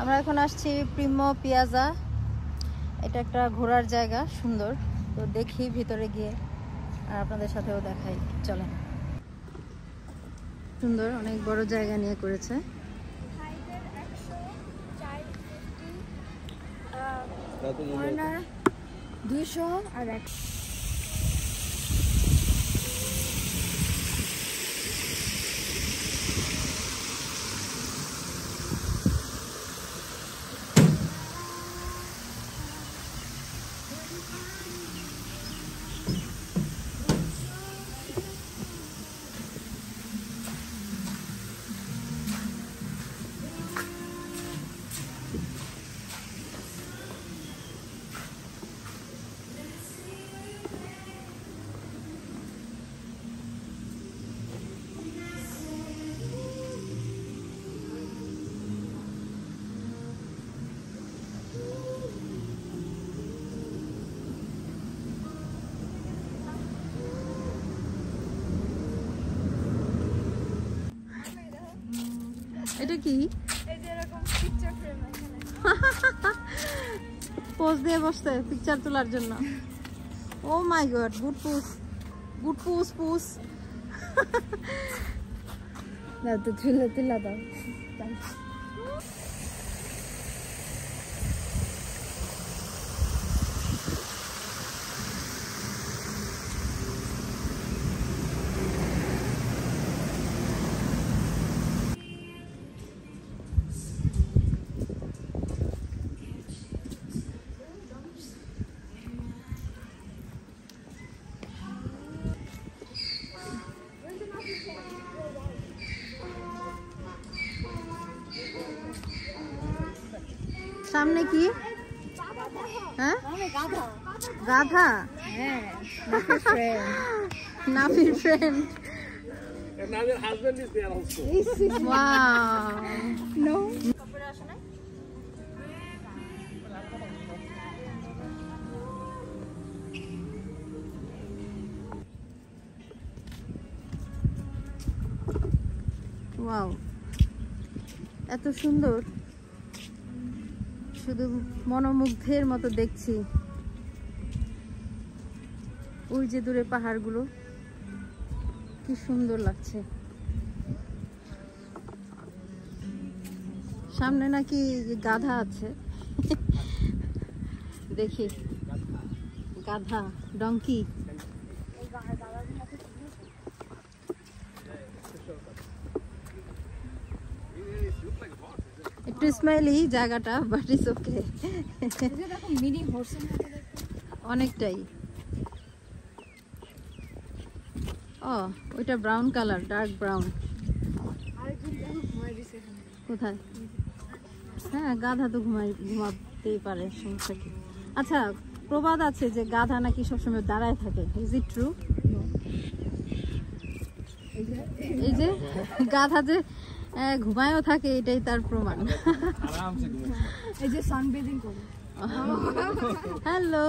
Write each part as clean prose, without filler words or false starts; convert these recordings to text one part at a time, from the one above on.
আমরা এখন আসছি প্রিমো পিয়াজা। এটা একটা ঘোরার জায়গা, সুন্দর। তো দেখি ভিতরে গিয়ে আর আপনাদের সাথেও দেখাই, চলেন। সুন্দর, অনেক বড় জায়গা নিয়ে করেছে। কর্নার 200 আর 100। এটা কি? এই যে এরকম পিকচার ফ্রেম এখানে পোজ দিয়ে বসতে পিকচার তোলার জন্য। Oh my god, good puss, good puss puss. না তো তুলা দাও। সামনে কি? হ্যাঁ, গাধা। হ্যাঁ, Nafir friend. Nafir friend. And now your husband is there also. Wow. No. Wow, এত সুন্দর, শুধু মনোমুগ্ধের মতো দেখছি। ওই যে দূরে পাহাড়গুলো, কি সুন্দর লাগছে। সামনে নাকি গাধা আছে। দেখি, গাধা, ডঙ্কি। একটু স্মাইলি জায়গাটা, বাট ইটস ওকে। মিনি হর্সের মতো দেখতে অনেকটাই। ও, ওইটা ব্রাউন কালার, ডার্ক ব্রাউন। আরেকজন দেখো ঘুমাই দিছে এখানে। কোথায়? হ্যাঁ, গাধা তো ঘুমাতেই পারে, সমস্যা কি? আচ্ছা, প্রবাদ আছে যে গাধা নাকি সবসময় দাঁড়ায় থাকে, ইজ ইট ট্রু? এই যে গাধা যে ঘুমায়ও থাকে, এটাই তার প্রমাণ। এই যে সানবেদিং করে। Hello,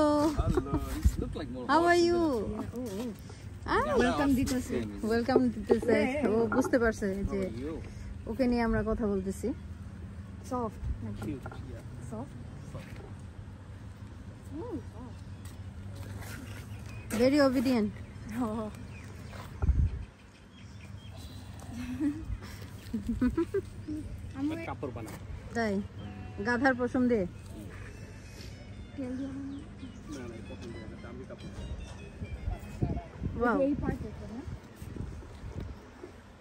how are you? Welcome দিতেছে। ওয়েলকাম দিতেছে। ও বুঝতে পারছে যে ওকে নিয়ে আমরা কথা বলতেছি। সফট নাকি? সফট। Very obedient. কাপড় বানা। তাই গাধার পশম দিয়ে? তেল দিয়ে না না, পছন্দ হয় না, দামি কাপড়। ওয়াও, এই পার্ট আছে না?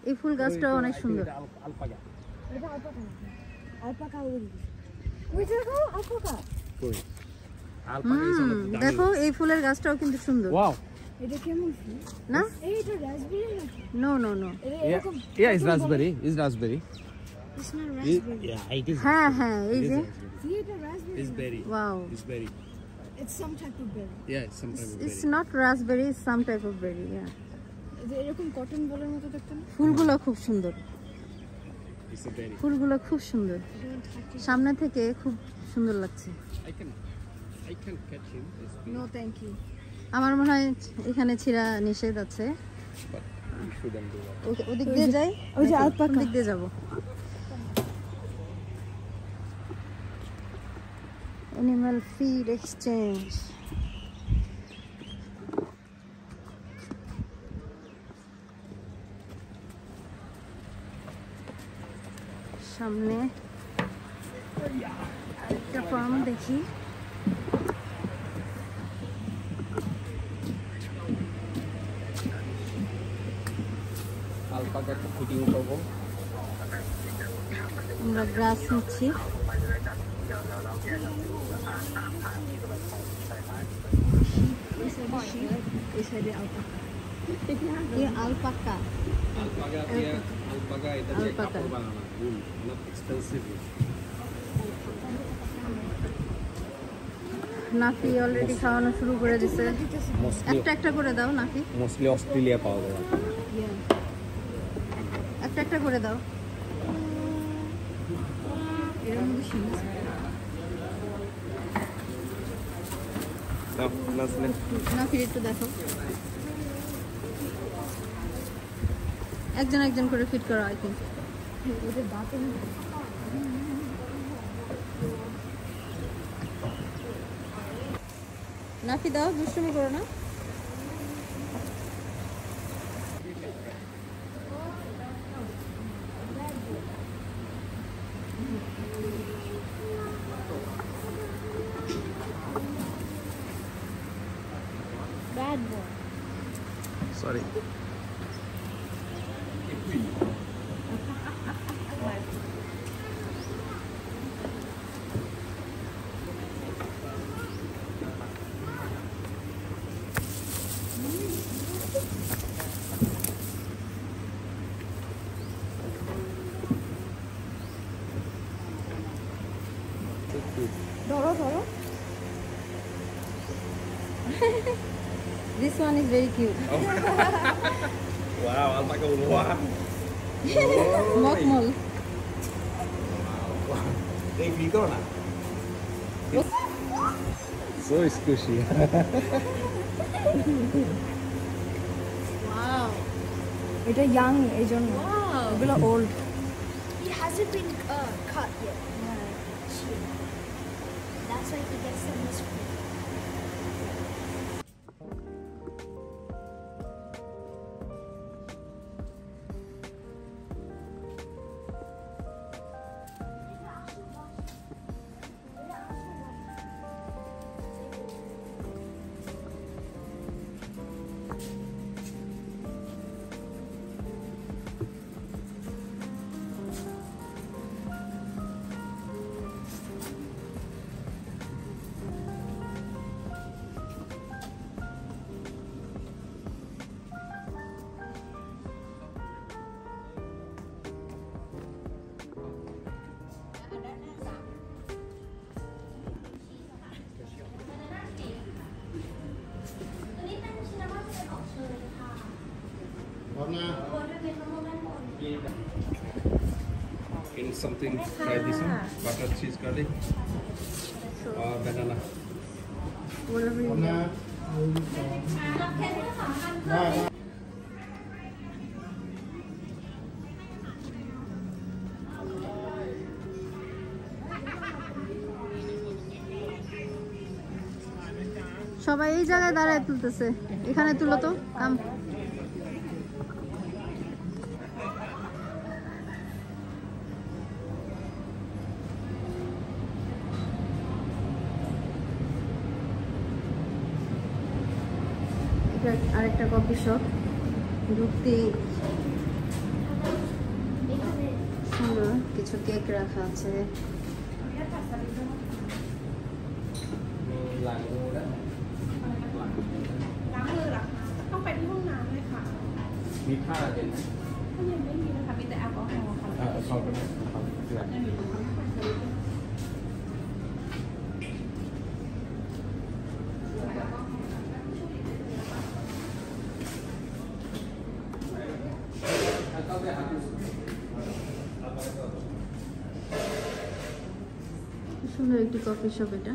এই ফুল গাছটাও অনেক সুন্দর। আলপাকা। এটা আলপাকা না? আলপাকা ওই দেখো আলপাকা। কই? আলপাকা is অনেক দামি। দেখো, এই ফুলের গাছটাও কিন্তু সুন্দর। Wow. এটা কেমন ফুল? না, এইটা রাসবেরি নাকি? No no no. এটা Yeah, এরকম yeah, it's raspberry. It's raspberry. It's not raspberry. Yeah, it is. হ্যাঁ হ্যাঁ, এই যে See, এটা raspberry. It's berry. Wow, It's berry. It's some type of berry. Yeah, it's some type of it's berry. Not raspberry, some type of berry. যে এরকম cotton বলের মতো দেখতে না? ফুলগুলো খুব সুন্দর, It's a berry. ফুলগুলো খুব সুন্দর, সামনে থেকে খুব সুন্দর লাগছে। I can catch him. It's big, No, thank you. আমার মনে হয় এখানে ছিঁড়া নিষেধ আছে। but you shouldn't do that. ওদিক দিয়ে যাই, ওই যে নাকি আলপাকা। কোন দিক দিয়ে যাব? Animal feed exchange. সামনে আরেকটা ফার্ম দেখি। আলপাকা একটা ফিটিং করবো। আমরা গ্রাস নিচ্ছি। এই সাইডে আলপাকা। আলপাকা আলপাকা এটা দিয়ে কাপড় বানানো, উল, not expensive. নাফি অলরেডি খাওয়ানো শুরু করে দিছে। একটা একটা করে দাও নাফি। মোস্টলি অস্ট্রেলিয়া পাওয়া যায়। একটা একটা করে দাও। নাফি একটু দেখো। একজন একজন করে ফিট করো। আই থিঙ্ক নাফি দাও, দুষ্টুমি করো না। Bad boy. Sorry. Doro, Doro. This one is very cute. Wow, alpaca wow. Mokmol. Hey, dito na. So squishy. Wow. It's a young Asian. Wow. It's old. He hasn't been cut yet. That's why he gets them this way. In something, try this one. Butter cheese garlic. Or banana. Whatever you want. সবাই এই জায়গায় দাঁড়ায় তুলতেছে। এখানে তুলো তো কাম। আরেকটা coffee shop, ঢুকতে সুন্দর কিছু কেক রাখা আছে।มีผ้าเย็นไหม ยังไม่มีนะคะมีแต่แอลกอฮอล์ค่ะ เขาก็ได้ครับเพื่อน সুন্দর একটি কফি শপ এটা।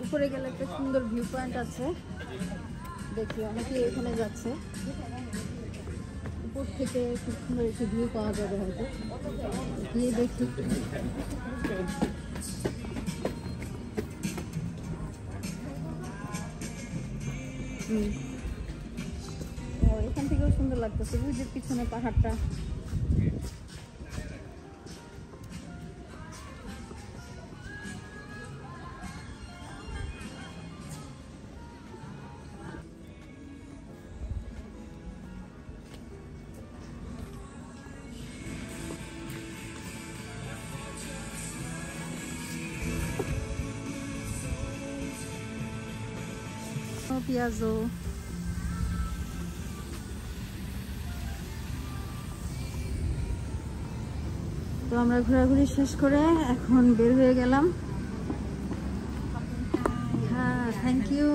উপরে গেলে একটা সুন্দর ভিউ পয়েন্ট আছে, দেখি অনেকে এখানে যাচ্ছে। উপর থেকে খুব সুন্দর একটি ভিউ পাওয়া যাবে, হয়তো গিয়ে দেখি। এখান থেকেও সুন্দর লাগতেছে, বুঝের পিছনে পাহাড়টা। পেঁয়াজও তো আমরা ঘোরাঘুরি শেষ করে এখন বের হয়ে গেলাম। হ্যাঁ, থ্যাংক ইউ।